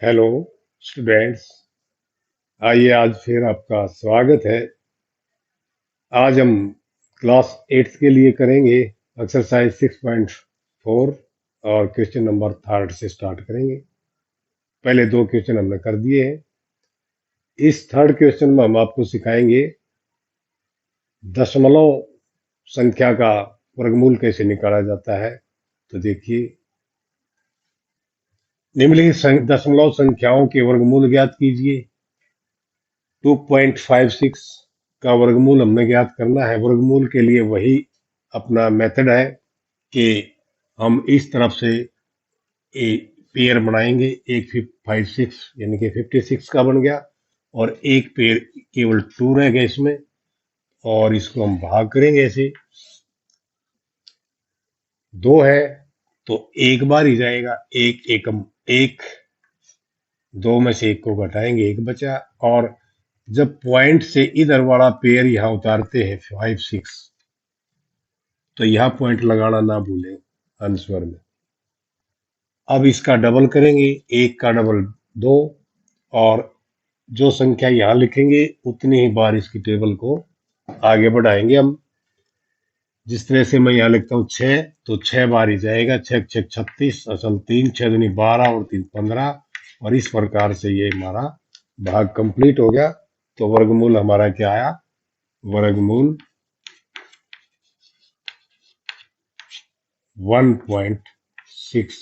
Hello students. आइए आज फिर आपका स्वागत है। आज हम क्लास 8 के लिए करेंगे एक्सरसाइज 6.4 और क्वेश्चन नंबर थर्ड से स्टार्ट करेंगे। पहले दो क्वेश्चन हमने कर दिए हैं। इस थर्ड क्वेश्चन में हम आपको सिखाएंगे दशमलव संख्या का वर्गमूल कैसे निकाला जाता है। तो देखिए, निम्नलिखित दशमलव संख्याओं के वर्गमूल ज्ञात कीजिए। 2.56 का वर्गमूल हमने ज्ञात करना है। वर्गमूल के लिए वही अपना मेथड है कि हम इस तरफ से एक पेयर बनाएंगे। एक 56 यानी कि 56 का बन गया और एक पेयर केवल 2 रह गया इसमें, और इसको हम भाग करेंगे। ऐसे 2 है तो एक बार ही जाएगा। एक एकम एक, 2 में से एक को घटाएंगे, एक बचा। और जब पॉइंट से इधर वाला पेयर यहां उतारते हैं 56, तो यहां पॉइंट लगाना ना भूलें आंसर में। अब इसका डबल करेंगे, एक का डबल 2, और जो संख्या यहां लिखेंगे उतनी ही बार इसकी टेबल को आगे बढ़ाएंगे हम। जिस तरह से मैं यहां लिखता हूं 6, तो 6 बार ही जाएगा। 6 6 36, असल 3 6 दूनी 12 और 3 15, और इस प्रकार से ये हमारा भाग कंप्लीट हो गया। तो वर्गमूल हमारा क्या आया? वर्गमूल 1.6।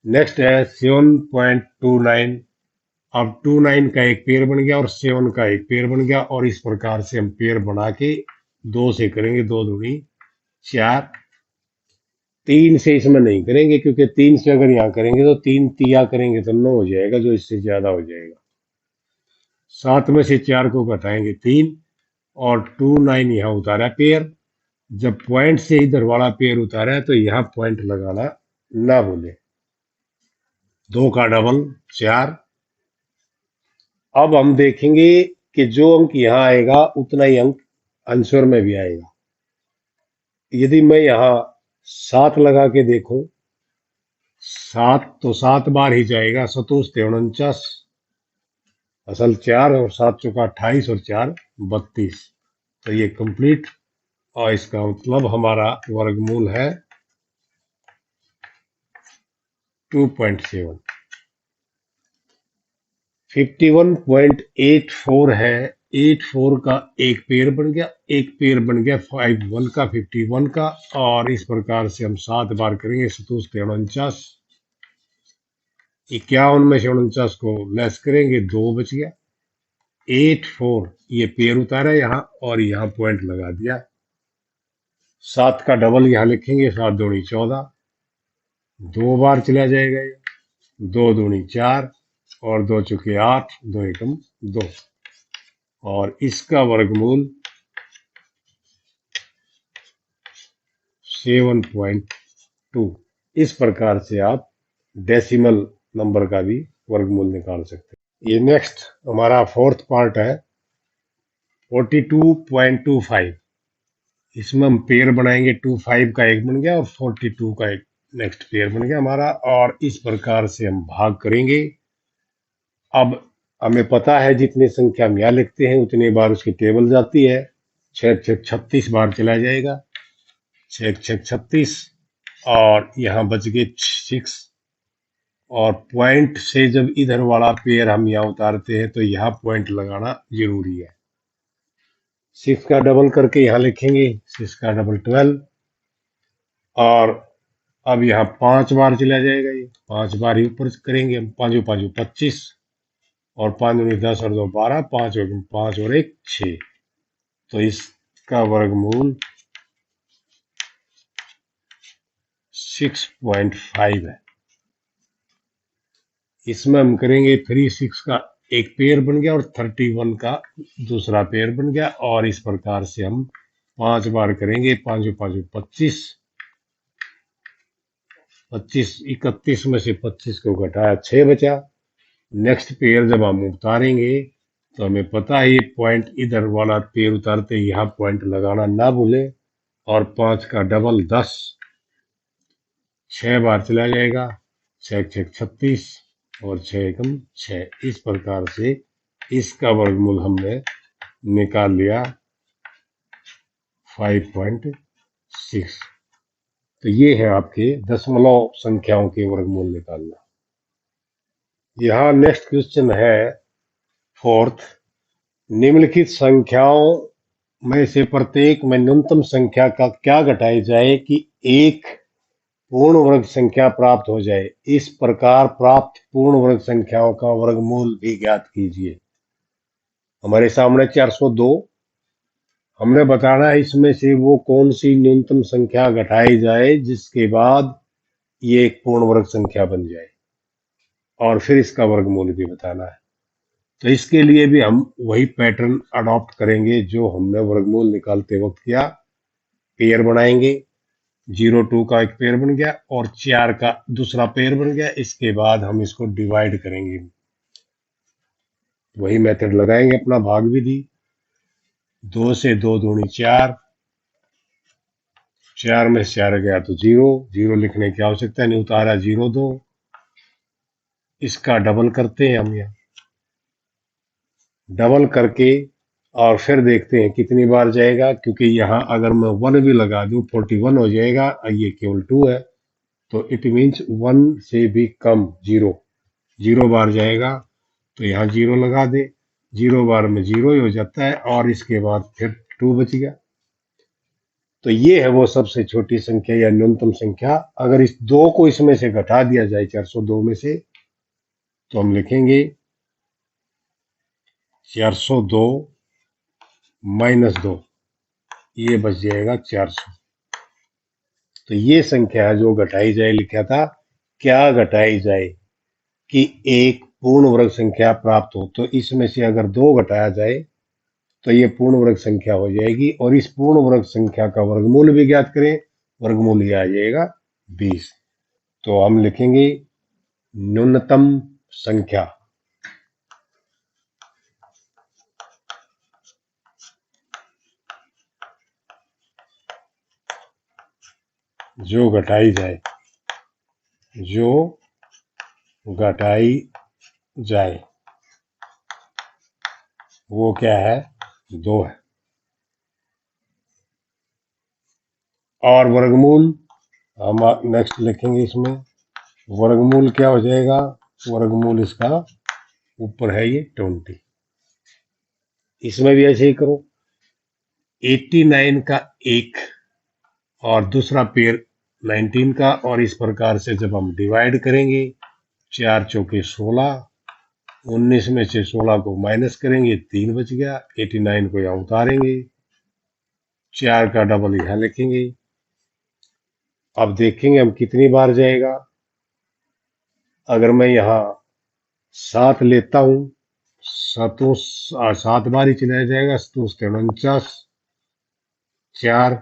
नेक्स्ट है 7.29। अब 29 का एक पेयर बन गया और 7 का एक पेयर बन गया, और इस प्रकार से हम पेयर बना के 2 से करेंगे। 2 दूनी 4, 3 से इसमें नहीं करेंगे क्योंकि 3 से अगर यहाँ करेंगे तो 3 तिया करेंगे तो 9 हो जाएगा, जो इससे ज्यादा हो जाएगा। 7 में से 4 को घटाएंगे 3, और 29 यहाँ उतारा पेयर। जब पॉइंट से इधर वाला पेयर उतारा है तो यहाँ पॉइंट लगाना ना भूले। 2 का डबल 4। अब हम देखेंगे कि जो अंक यहाँ आएगा उतना ही अंक आंसर में भी आएगा। यदि मैं यहाँ 7 लगा के देखूं, 7 तो 7 बार ही जाएगा। 7 49, असल 4 और 7 चौका 28 और 4 32। तो ये कंप्लीट, और इसका मतलब हमारा वर्गमूल है 2.7। 51.84 है। 84 का एक पेयर बन गया, एक पेयर बन गया 51 का, 51 का, और इस प्रकार से हम 7 बार करेंगे। 7 49, 51 में से 49 को लेस करेंगे, 2 बच गया। 84 ये पेयर उतारा यहाँ और यहाँ पॉइंट लगा दिया। 7 का डबल यहाँ लिखेंगे, 7 दूनी 14, 2 बार चला जाएगा ये। 2 दूनी 4 और 2 चुके 8, 2 एकम 2, और इसका वर्गमूल 7.2। इस प्रकार से आप डेसिमल नंबर का भी वर्गमूल निकाल सकते हैं। ये नेक्स्ट हमारा फोर्थ पार्ट है 42.25। इसमें हम पेयर बनाएंगे। 25 का एक बन गया और 42 का एक नेक्स्ट पेयर बन गया हमारा, और इस प्रकार से हम भाग करेंगे। अब हमें पता है जितनी संख्या हम यहाँ लिखते हैं उतनी बार उसकी टेबल जाती है। 6 6 36 बार चला जाएगा। 6 6 36, और यहाँ बच गए 6, और पॉइंट से जब इधर वाला पेयर हम यहाँ उतारते हैं तो यहाँ पॉइंट लगाना जरूरी है। 6 का डबल करके यहाँ लिखेंगे, 6 का डबल 12, और अब यहाँ 5 बार चला जाएगा। ये 5 बार ही ऊपर करेंगे हम। 5 5 25, और 5 दूनी 10 और 2 12, 5 और 5 और 1 6। तो इसका वर्गमूल 6.5 है। इसमें हम करेंगे 36 का एक पेयर बन गया और 31 का दूसरा पेयर बन गया, और इस प्रकार से हम 5 बार करेंगे। 5 5 25, 25 31 में से 25 को घटाया 6 बचा। नेक्स्ट पेयर जब हम उतारेंगे तो हमें पता है ये पॉइंट इधर वाला पेयर उतारते यहाँ पॉइंट लगाना ना भूले। और 5 का डबल 10, 6 बार चला जाएगा। 6 6 36 और 6 एकम 6। इस प्रकार से इसका वर्गमूल हमने निकाल लिया 5.6। तो ये है आपके दशमलव संख्याओं के वर्गमूल निकालना। यहाँ नेक्स्ट क्वेश्चन है फोर्थ, निम्नलिखित संख्याओं में से प्रत्येक में न्यूनतम संख्या का क्या घटाई जाए कि एक पूर्ण वर्ग संख्या प्राप्त हो जाए। इस प्रकार प्राप्त पूर्ण वर्ग संख्याओं का वर्गमूल भी ज्ञात कीजिए। हमारे सामने 402, हमने बताना है इसमें से वो कौन सी न्यूनतम संख्या घटाई जाए जिसके बाद ये एक पूर्ण वर्ग संख्या बन जाए, और फिर इसका वर्गमूल भी बताना है। तो इसके लिए भी हम वही पैटर्न अडॉप्ट करेंगे जो हमने वर्गमूल निकालते वक्त किया। पेयर बनाएंगे, 0 2 का एक पेयर बन गया और 4 का दूसरा पेयर बन गया। इसके बाद हम इसको डिवाइड करेंगे, वही मेथड लगाएंगे, अपना भाग विधि। 2 से 2 दूनी 4, 4 में से 4 गया तो 0, 0 लिखने की आवश्यकता नहीं, उतारा 0 2। इसका डबल करते हैं हम, यहाँ डबल करके और फिर देखते हैं कितनी बार जाएगा, क्योंकि यहाँ अगर मैं 1 भी लगा दूं 41 हो जाएगा, ये केवल 2 है, तो इट मीन्स 1 से भी कम 0 0 बार जाएगा। तो यहाँ 0 लगा दे, 0 बार में 0 ही हो जाता है, और इसके बाद फिर 2 बच गया। तो ये है वो सबसे छोटी संख्या या न्यूनतम संख्या। अगर इस 2 को इसमें से घटा दिया जाए 402 में से, तो हम लिखेंगे 402 -2, ये बच जाएगा 400। तो ये संख्या है जो घटाई जाए। लिखा था क्या घटाई जाए कि एक पूर्ण वर्ग संख्या प्राप्त हो, तो इसमें से अगर 2 घटाया जाए तो ये पूर्ण वर्ग संख्या हो जाएगी, और इस पूर्ण वर्ग संख्या का वर्गमूल भी ज्ञात करें। वर्गमूल ये आ जाएगा 20। तो हम लिखेंगे न्यूनतम संख्या जो घटाई जाए, जो घटाई जाए वो क्या है, 2 है। और वर्गमूल हम नेक्स्ट लिखेंगे, इसमें वर्गमूल क्या हो जाएगा, वर्गमूल इसका ऊपर है ये 20। इसमें भी ऐसे ही करो, 89 का एक और दूसरा पेयर 19 का, और इस प्रकार से जब हम डिवाइड करेंगे, 4 चौके 16, 19 में से 16 को माइनस करेंगे, 3 बच गया। 89 को यहाँ उतारेंगे, 4 का डबल यहाँ लिखेंगे। अब देखेंगे हम कितनी बार जाएगा। अगर मैं यहाँ 7 लेता हूं, 7 बार ही चलाया जाएगा, तो 49, 4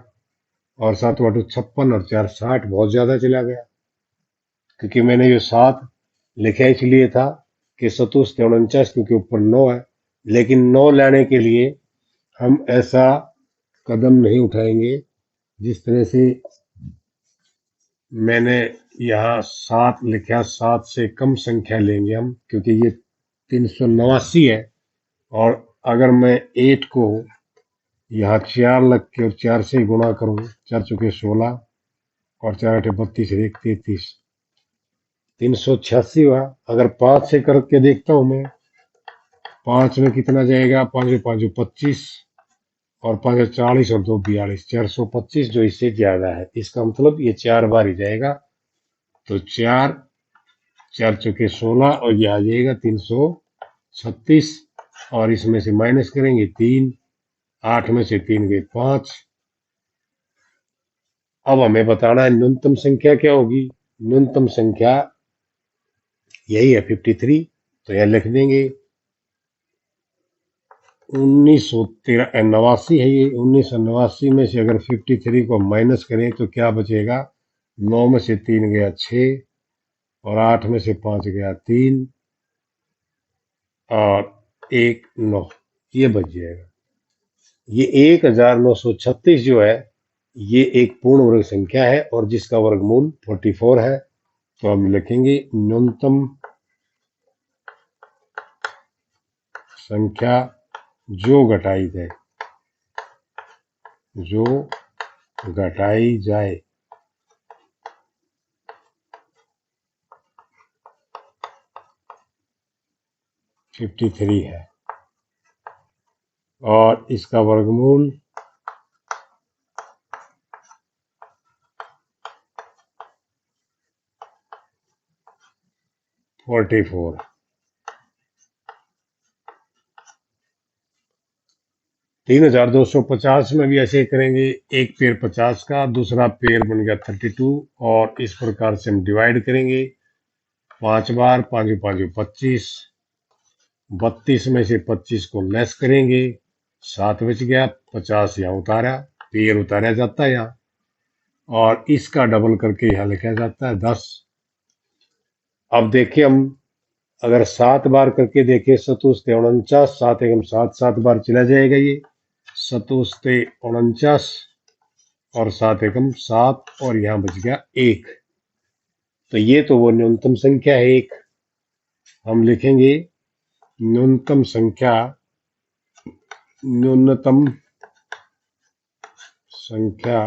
और 7 बटू 56 और 4 60, बहुत ज्यादा चला गया। क्योंकि मैंने ये 7 लिखा इसलिए था कि 7 49, क्योंकि ऊपर 9 है, लेकिन 9 लाने के लिए हम ऐसा कदम नहीं उठाएंगे जिस तरह से मैंने यहाँ 7 लिखा। 7 से कम संख्या लेंगे हम, क्योंकि ये 389 है, और अगर मैं 8 को यहाँ 4 लग के और 4 से गुणा करूं, 4 चौके 16 और 4 8 32 1 33, 386 हुआ। अगर 5 से करके देखता हूं मैं, 5 में कितना जाएगा, 5 5 25 और 5 40 और 2 42, 425, जो इससे ज्यादा है। इसका मतलब ये 4 बार ही जाएगा। तो 4 4 चौके 16 और ये आ जाएगा 336, और इसमें से माइनस करेंगे 3, 8 में से 3 गए 5। अब हमें बताना है न्यूनतम संख्या क्या होगी। न्यूनतम संख्या यही है 53, तो यह लिख देंगे 1989 है ये। 1989 में से अगर 53 को माइनस करें तो क्या बचेगा, 9 में से 3 गया 6, और 8 में से 5 गया 3, और 1 9, ये बच जाएगा। ये 1936 जो है, ये एक पूर्ण वर्ग संख्या है, और जिसका वर्गमूल 44 है। तो हम लिखेंगे न्यूनतम संख्या जो घटाई जाए, जो घटाई जाए। है 53 है और इसका वर्गमूल 44। 3250 में भी ऐसे ही करेंगे। एक पेड़ 50 का, दूसरा पेड़ बन गया 32 और इस प्रकार से हम डिवाइड करेंगे 5 बार, 5 5 25, 32 में से 25 को लेस करेंगे, 7 बच गया, 50 यहाँ उतारा, पेड़ उतारा जाता है यहाँ और इसका डबल करके यहाँ लिखा जाता है 10। अब देखिए हम अगर 7 बार करके देखें, 7 49, 7 एकम 7, 7 बार चला जाएगा ये, 7 49 और 7 एकम 7 और यहाँ बच गया 1। तो ये तो वो न्यूनतम संख्या है एक। हम लिखेंगे न्यूनतम संख्या, न्यूनतम संख्या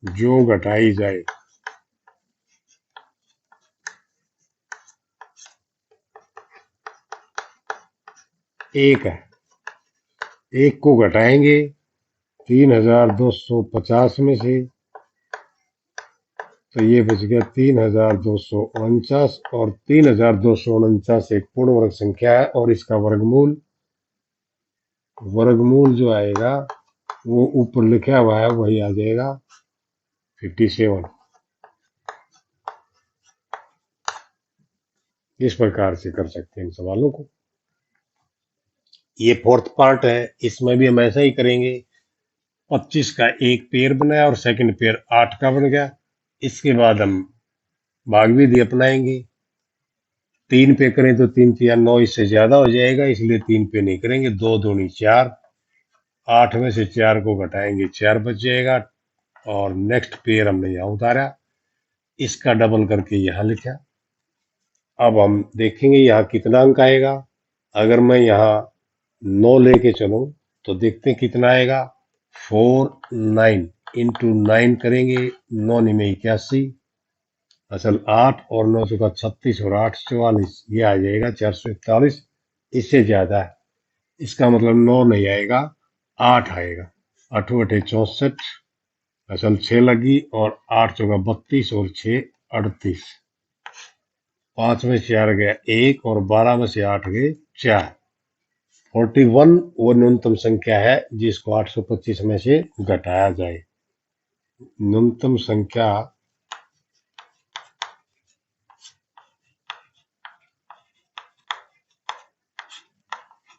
जो घटाई जाए। एक है, एक को घटाएंगे 3250 में से, तो ये बच गया 3249 और 3249 एक पूर्ण वर्ग संख्या है और इसका वर्गमूल, वर्गमूल जो आएगा वो ऊपर लिखा हुआ है वही आ जाएगा 57। इस प्रकार से कर सकते हैं इन सवालों को। ये फोर्थ पार्ट है, इसमें भी हम ऐसा ही करेंगे। 25 का एक पेयर बनाया और सेकंड पेयर 8 का बन गया। इसके बाद हम भाग विधि अपनाएंगे। 3 पे करें तो 3 तिया 9, इससे ज्यादा हो जाएगा, इसलिए 3 पे नहीं करेंगे। 2 दूनी 4, 8 में से 4 को घटाएंगे 4 बच जाएगा और नेक्स्ट पेयर हमने यहाँ उतारा, इसका डबल करके यहाँ लिखा। अब हम देखेंगे यहाँ कितना अंक आएगा। अगर मैं यहाँ 9 लेके चलूं तो देखते हैं कितना आएगा। 4 9 इंटू 9 करेंगे, 9 में 81, असल 8 और 9 का 36 और 8 44, ये आ जाएगा 441। इससे ज्यादा है, इसका मतलब 9 नहीं आएगा, 8 आएगा। 8 8 64, असल 6 लगी और 8 चौका 32 और 6 38, 5 में से 4 गया 1 और 12 में से 8 गए 4। 41 वो न्यूनतम संख्या है जिसको 825 में से घटाया जाए। न्यूनतम संख्या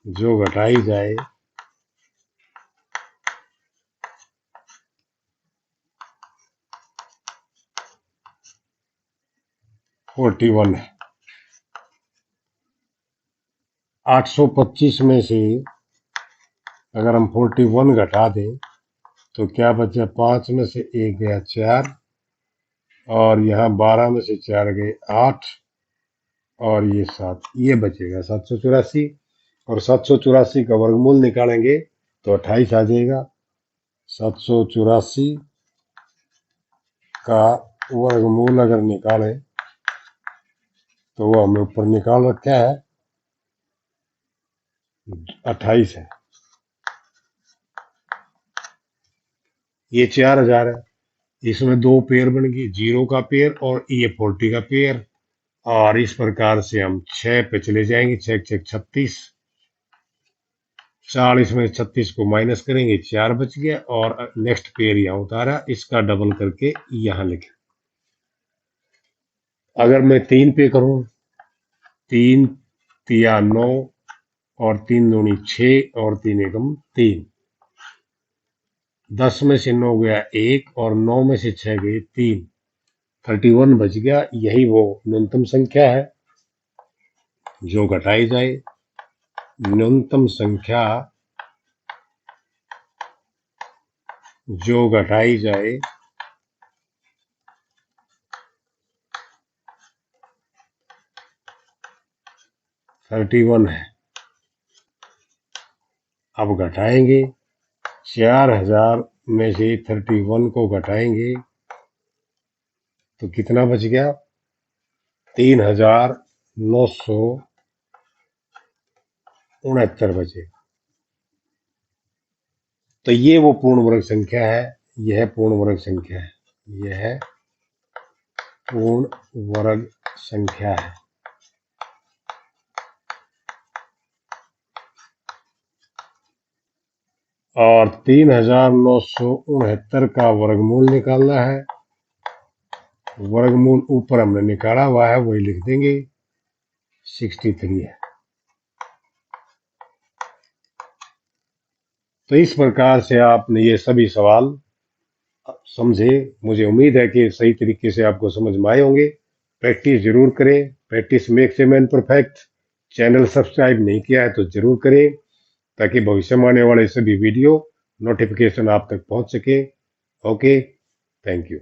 जो घटाई जाए, फोर्टी वन है। 825 में से अगर हम 41 घटा दें तो क्या बचा, 5 में से 1 गया 4 और यहाँ 12 में से 4 गए 8 और ये 7, ये बचेगा 784। और 784 का वर्गमूल निकालेंगे तो 28 आ जाएगा। 784 का वर्गमूल अगर निकालें तो वो हमें ऊपर निकाल रखा है 28 है। ये 4000 है, इसमें 2 पेयर बन गए, 0 का पेयर और ये 40 का पेयर। और इस प्रकार से हम 6 पे चले जाएंगे, 6 6 36, 40 में 36 को माइनस करेंगे, 4 बच गया और नेक्स्ट पेयर यहाँ उतारा, इसका डबल करके यहाँ लिखे। अगर मैं 3 पे करूं, 3 तिया 9 और 3 दूनी 6 और 3 एकम 3, 10 में से 9 गया 1 और 9 में से 6 गए 3, 31 बच गया। यही वो न्यूनतम संख्या है जो घटाई जाए। न्यूनतम संख्या जो घटाई जाए 31 है। अब घटाएंगे 4000 में से 31 को घटाएंगे तो कितना बच गया? 3969 बचे। तो ये वो पूर्ण वर्ग संख्या है, यह पूर्ण वर्ग संख्या है, यह पूर्ण वर्ग संख्या है। और 3969 का वर्गमूल निकालना है। वर्गमूल ऊपर हमने निकाला हुआ है, वही लिख देंगे, 63 है। तो इस प्रकार से आपने ये सभी सवाल समझे। मुझे उम्मीद है कि सही तरीके से आपको समझ में आए होंगे। प्रैक्टिस जरूर करें, practice makes a man perfect. Channel subscribe नहीं किया है तो जरूर करें, ताकि भविष्य में आने वाले सभी वीडियो नोटिफिकेशन आप तक पहुंच सके। Okay, thank you.